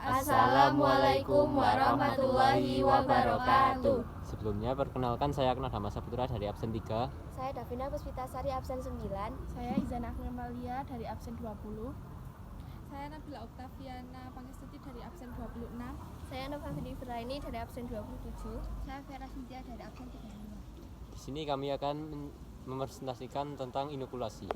Assalamualaikum warahmatullahi wabarakatuh. Sebelumnya perkenalkan, saya Aknadama Saputra dari absen 3. Saya Davina Puspitasari absen 9. Saya Izana Aknamalia dari absen 20. Saya Nabila Oktaviana Pangestuti dari absen 26. Saya Nova Fidi Firaini dari absen 27. Saya Vera Cynthia dari absen 35. Di sini kami akan mepresentasikan tentang inokulasi.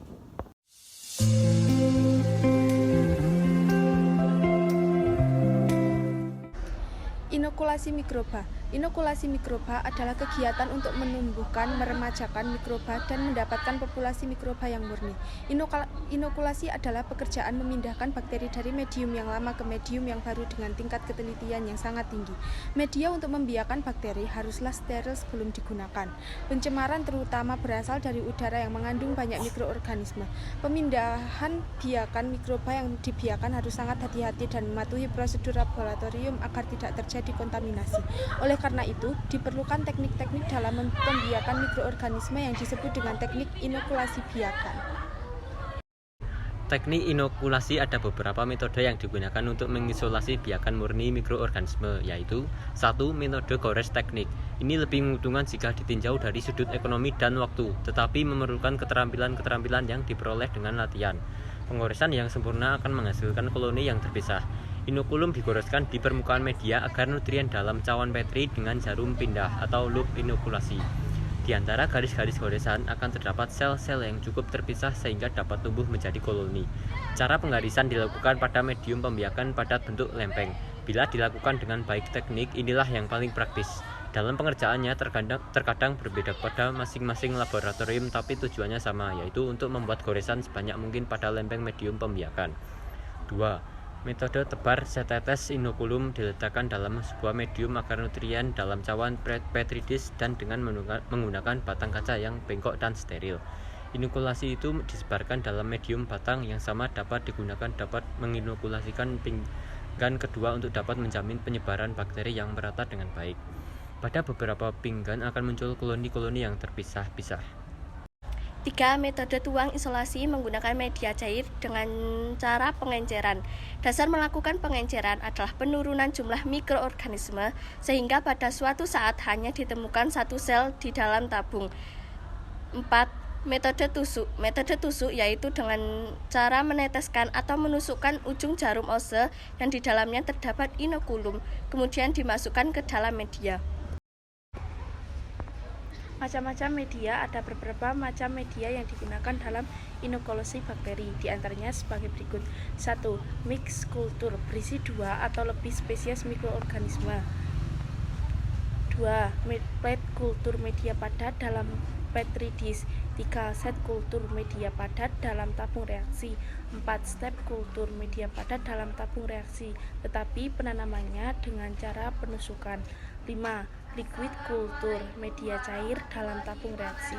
Inokulasi mikroba. Inokulasi mikroba adalah kegiatan untuk menumbuhkan, meremajakan mikroba dan mendapatkan populasi mikroba yang murni. Inokulasi adalah pekerjaan memindahkan bakteri dari medium yang lama ke medium yang baru dengan tingkat ketelitian yang sangat tinggi. Media untuk membiarkan bakteri haruslah steril sebelum digunakan. Pencemaran terutama berasal dari udara yang mengandung banyak mikroorganisme. Pemindahan biakan mikroba yang dibiarkan harus sangat hati-hati dan mematuhi prosedur laboratorium agar tidak terjadi kontaminasi. Oleh karena itu, diperlukan teknik-teknik dalam membiakan mikroorganisme yang disebut dengan teknik inokulasi biakan. Teknik inokulasi ada beberapa metode yang digunakan untuk mengisolasi biakan murni mikroorganisme, yaitu 1. Metode gores teknik. Ini lebih menguntungkan jika ditinjau dari sudut ekonomi dan waktu, tetapi memerlukan keterampilan-keterampilan yang diperoleh dengan latihan. Pengoresan yang sempurna akan menghasilkan koloni yang terpisah. Inokulum digoreskan di permukaan media agar nutrien dalam cawan Petri dengan jarum pindah atau loop inokulasi. Di antara garis-garis goresan akan terdapat sel-sel yang cukup terpisah sehingga dapat tumbuh menjadi koloni. Cara penggarisan dilakukan pada medium pembiakan padat bentuk lempeng. Bila dilakukan dengan baik teknik, inilah yang paling praktis. Dalam pengerjaannya terkadang berbeda pada masing-masing laboratorium, tapi tujuannya sama, yaitu untuk membuat goresan sebanyak mungkin pada lempeng medium pembiakan. 2. Metode tebar setetes inokulum diletakkan dalam sebuah medium agar nutrien dalam cawan Petri dish dan dengan menggunakan batang kaca yang bengkok dan steril. Inokulasi itu disebarkan dalam medium batang yang sama dapat menginokulasikan pinggan kedua untuk dapat menjamin penyebaran bakteri yang merata dengan baik. Pada beberapa pinggan akan muncul koloni-koloni yang terpisah-pisah. 3. Metode tuang isolasi menggunakan media cair dengan cara pengenceran. Dasar melakukan pengenceran adalah penurunan jumlah mikroorganisme sehingga pada suatu saat hanya ditemukan satu sel di dalam tabung. 4. Metode tusuk. Metode tusuk yaitu dengan cara meneteskan atau menusukkan ujung jarum ose yang di dalamnya terdapat inokulum, kemudian dimasukkan ke dalam media. Macam-macam media. Ada beberapa macam media yang digunakan dalam inokulasi bakteri, di antaranya sebagai berikut. 1. Mix kultur berisi 2 atau lebih spesies mikroorganisme. 2. Plate kultur media padat dalam Petri dish. 3. Set kultur media padat dalam tabung reaksi. 4. Step kultur media padat dalam tabung reaksi, tetapi penanamannya dengan cara penusukan. 5. Liquid kultur media cair dalam tabung reaksi.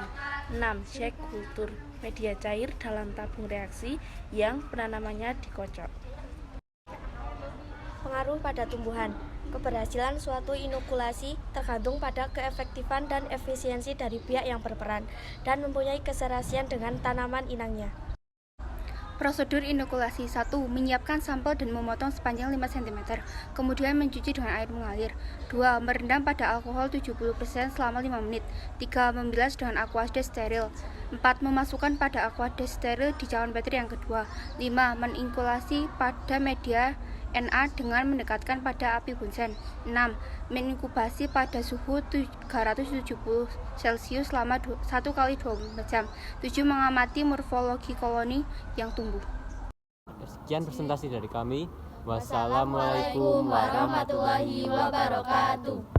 6. Shake kultur media cair dalam tabung reaksi yang penanamannya dikocok. Pengaruh pada tumbuhan. Keberhasilan suatu inokulasi tergantung pada keefektifan dan efisiensi dari pihak yang berperan dan mempunyai keserasian dengan tanaman inangnya. Prosedur inokulasi. 1. Menyiapkan sampel dan memotong sepanjang 5 cm, kemudian mencuci dengan air mengalir. 2. Merendam pada alkohol 70% selama 5 menit. 3. Membilas dengan aqueous steril. 4. Memasukkan pada aqueous steril di cawan Petri yang kedua. 5. Menginkulasi pada media Na dengan mendekatkan pada api bunsen. 6. Menginkubasi pada suhu 370 Celcius selama 1 kali 24 jam. 7. Mengamati morfologi koloni yang tumbuh. Sekian presentasi dari kami. Wassalamualaikum warahmatullahi wabarakatuh.